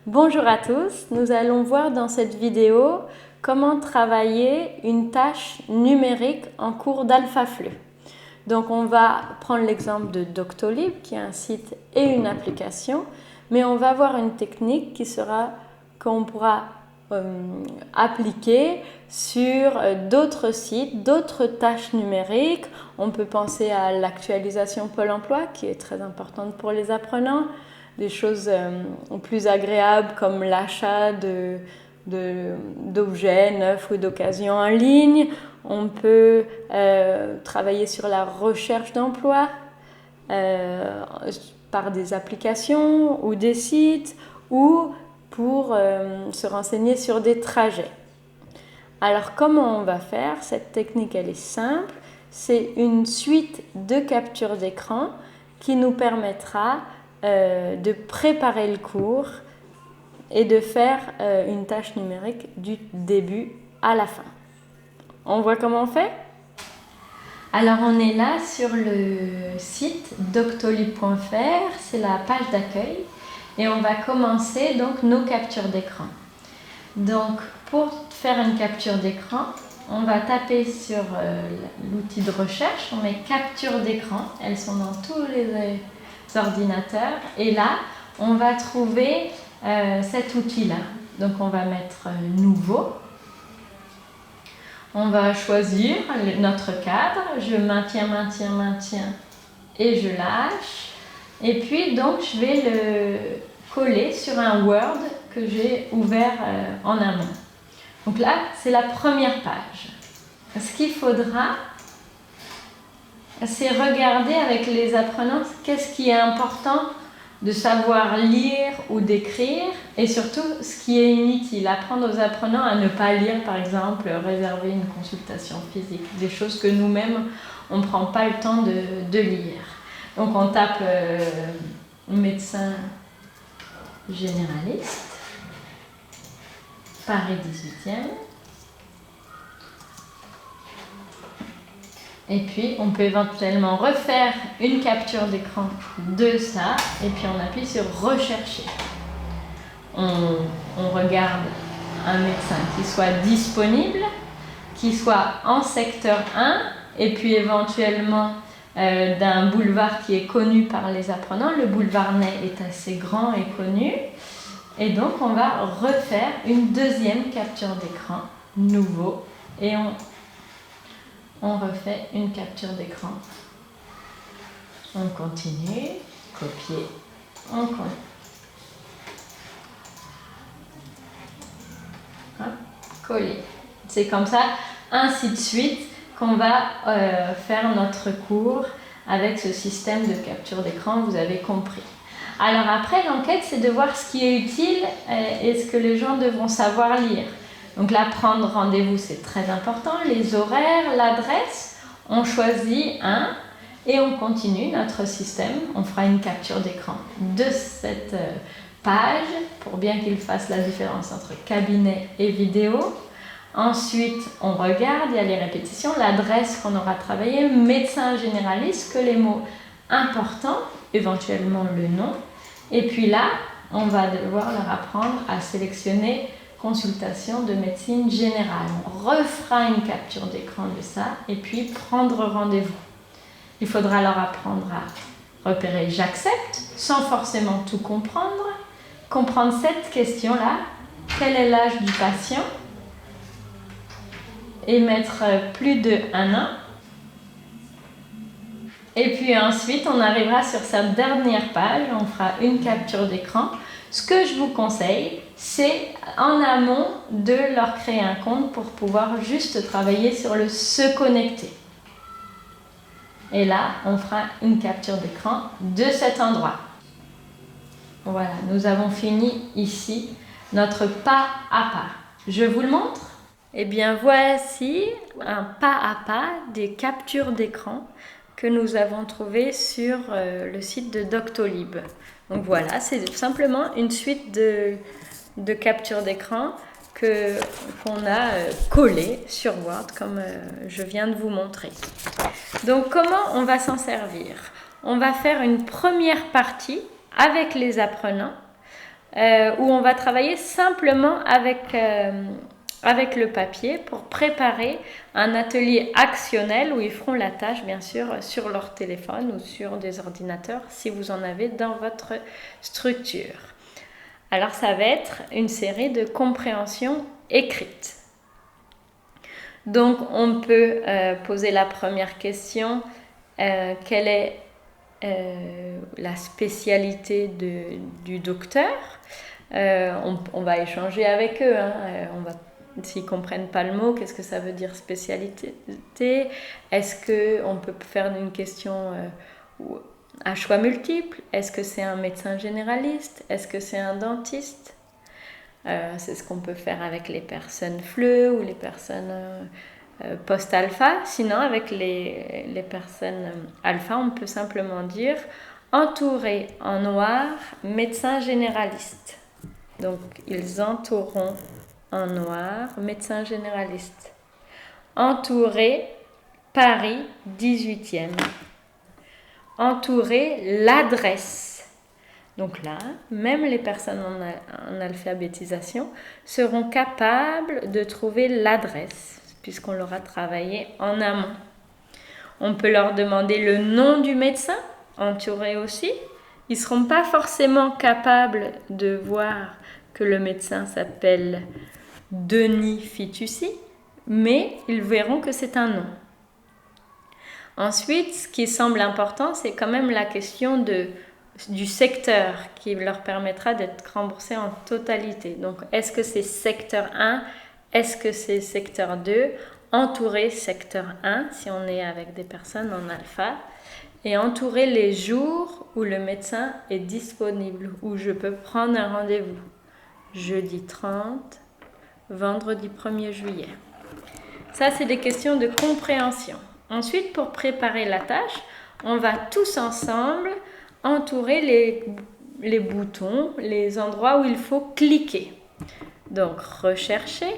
Bonjour à tous, nous allons voir dans cette vidéo comment travailler une tâche numérique en cours d'AlphaFlu. Donc on va prendre l'exemple de Doctolib qui est un site et une application, mais on va voir une technique qu'on pourra appliquer sur d'autres sites, d'autres tâches numériques. On peut penser à l'actualisation Pôle emploi qui est très importante pour les apprenants, des choses plus agréables comme l'achat d'objets neufs ou d'occasion en ligne. On peut travailler sur la recherche d'emploi par des applications ou des sites ou pour se renseigner sur des trajets. Alors comment on va faire? Cette technique elle est simple, c'est une suite de captures d'écran qui nous permettra de préparer le cours et de faire une tâche numérique du début à la fin. On voit comment on fait? Alors on est là sur le site doctolib.fr, c'est la page d'accueil et on va commencer donc nos captures d'écran. Donc pour faire une capture d'écran, on va taper sur l'outil de recherche, on met capture d'écran, elles sont dans tous les ordinateurs et là on va trouver cet outil là. Donc on va mettre nouveau. On va choisir notre cadre, je maintiens et je lâche. Et puis donc je vais le coller sur un Word que j'ai ouvert en amont. Donc là c'est la première page. Ce qu'il faudra, c'est regarder avec les apprenants qu'est-ce qui est important de savoir lire ou d'écrire et surtout ce qui est inutile. Apprendre aux apprenants à ne pas lire, par exemple, réserver une consultation physique, des choses que nous-mêmes, on ne prend pas le temps de lire. Donc on tape médecin généraliste, Paris 18e. Et puis, on peut éventuellement refaire une capture d'écran de ça. Et puis, on appuie sur « Rechercher ». On regarde un médecin qui soit disponible, qui soit en secteur 1, et puis éventuellement d'un boulevard qui est connu par les apprenants. Le boulevard Ney est assez grand et connu. Et donc, on va refaire une deuxième capture d'écran, nouveau, et on refait une capture d'écran. On continue, copier, on continue. Coller. C'est comme ça, ainsi de suite, qu'on va faire notre cours avec ce système de capture d'écran, vous avez compris. Alors après, l'enquête, c'est de voir ce qui est utile et ce que les gens devront savoir lire. Donc là, prendre rendez-vous, c'est très important. Les horaires, l'adresse, on choisit un et on continue notre système. On fera une capture d'écran de cette page pour bien qu'il fasse la différence entre cabinet et vidéo. Ensuite, on regarde, il y a les répétitions, l'adresse qu'on aura travaillé, médecin généraliste, que les mots importants, éventuellement le nom. Et puis là, on va devoir leur apprendre à sélectionner consultation de médecine générale. On refera une capture d'écran de ça et puis prendre rendez-vous. Il faudra leur apprendre à repérer j'accepte sans forcément tout comprendre. Comprendre cette question-là, quel est l'âge du patient et mettre plus de 1 an. Et puis ensuite, on arrivera sur cette dernière page, on fera une capture d'écran. Ce que je vous conseille, c'est en amont de leur créer un compte pour pouvoir juste travailler sur le se connecter. Et là, on fera une capture d'écran de cet endroit. Voilà, nous avons fini ici notre pas à pas. Je vous le montre? Eh bien, voici un pas à pas des captures d'écran que nous avons trouvées sur le site de Doctolib. Donc voilà, c'est simplement une suite de captures d'écran qu'on a collées sur Word comme je viens de vous montrer. Donc comment on va s'en servir? On va faire une première partie avec les apprenants où on va travailler simplement avec le papier pour préparer un atelier actionnel où ils feront la tâche, bien sûr, sur leur téléphone ou sur des ordinateurs si vous en avez dans votre structure. Alors, ça va être une série de compréhensions écrites. Donc, on peut poser la première question, quelle est la spécialité du docteur? On va échanger avec eux, s'ils ne comprennent pas le mot, qu'est-ce que ça veut dire spécialité? Est-ce qu'on peut faire une question à choix multiples? Est-ce que c'est un médecin généraliste? Est-ce que c'est un dentiste? C'est ce qu'on peut faire avec les personnes FLE ou les personnes post-alpha. Sinon, avec les personnes alpha, on peut simplement dire entouré en noir, médecin généraliste. Donc, ils entoureront en noir, médecin généraliste. Entouré, Paris, 18e. Entouré, l'adresse. Donc là, même les personnes en alphabétisation seront capables de trouver l'adresse, puisqu'on l'aura travaillé en amont. On peut leur demander le nom du médecin, entouré aussi. Ils ne seront pas forcément capables de voir que le médecin s'appelle Denis Fitoussi, mais ils verront que c'est un nom. Ensuite, ce qui semble important, c'est quand même la question du secteur qui leur permettra d'être remboursés en totalité. Donc, est-ce que c'est secteur 1? Est-ce que c'est secteur 2? Entourer secteur 1 si on est avec des personnes en alpha. Et entourer les jours où le médecin est disponible, où je peux prendre un rendez-vous. Jeudi 30, vendredi 1er juillet. Ça, c'est des questions de compréhension. Ensuite, pour préparer la tâche, on va tous ensemble entourer les boutons, les endroits où il faut cliquer. Donc, rechercher.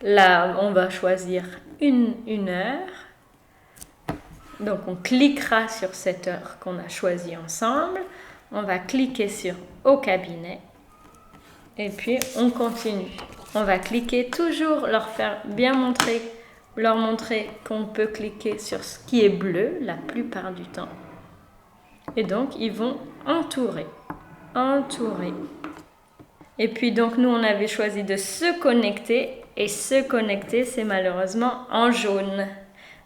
Là, on va choisir une heure. Donc, on cliquera sur cette heure qu'on a choisie ensemble. On va cliquer sur « Au cabinet ». Et puis, on continue. On va cliquer toujours, leur montrer qu'on peut cliquer sur ce qui est bleu la plupart du temps. Et donc, ils vont entourer. Et puis, donc, nous, on avait choisi de se connecter. Et se connecter, c'est malheureusement en jaune.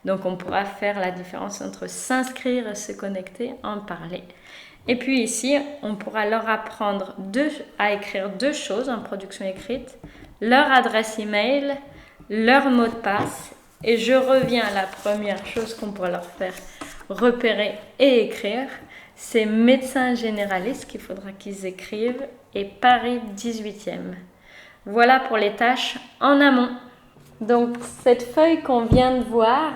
Donc, on pourra faire la différence entre s'inscrire et se connecter, en parler. Et puis ici, on pourra leur apprendre à écrire 2 choses en production écrite. Leur adresse email, leur mot de passe. Et je reviens à la première chose qu'on pourra leur faire repérer et écrire. C'est médecin généraliste qu'il faudra qu'ils écrivent et Paris 18e. Voilà pour les tâches en amont. Donc cette feuille qu'on vient de voir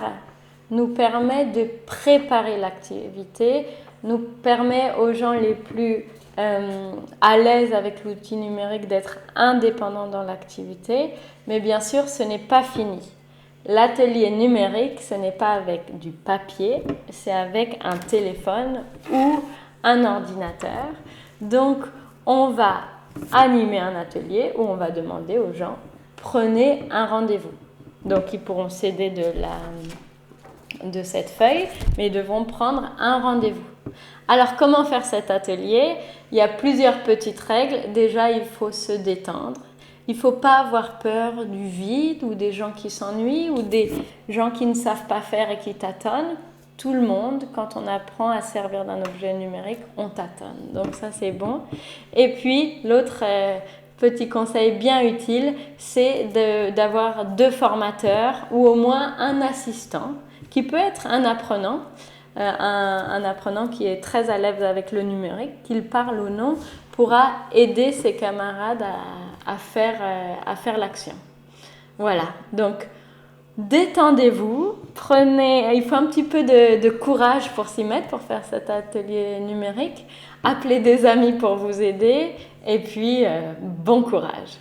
nous permet de préparer l'activité, nous permet aux gens les plus à l'aise avec l'outil numérique d'être indépendants dans l'activité. Mais bien sûr, ce n'est pas fini. L'atelier numérique, ce n'est pas avec du papier, c'est avec un téléphone ou un ordinateur. Donc, on va animer un atelier où on va demander aux gens « prenez un rendez-vous ». Donc, ils pourront s'aider de cette feuille, mais ils devront prendre un rendez-vous. Alors, comment faire cet atelier? Il y a plusieurs petites règles. Déjà, il faut se détendre. Il ne faut pas avoir peur du vide ou des gens qui s'ennuient ou des gens qui ne savent pas faire et qui tâtonnent. Tout le monde, quand on apprend à servir d'un objet numérique, on tâtonne. Donc ça, c'est bon. Et puis, l'autre petit conseil bien utile, c'est d'avoir 2 formateurs ou au moins un assistant qui peut être un apprenant. Un apprenant qui est très à l'aise avec le numérique, qu'il parle ou non, pourra aider ses camarades à faire l'action. Voilà, donc détendez-vous, il faut un petit peu de courage pour s'y mettre, pour faire cet atelier numérique. Appelez des amis pour vous aider et puis bon courage.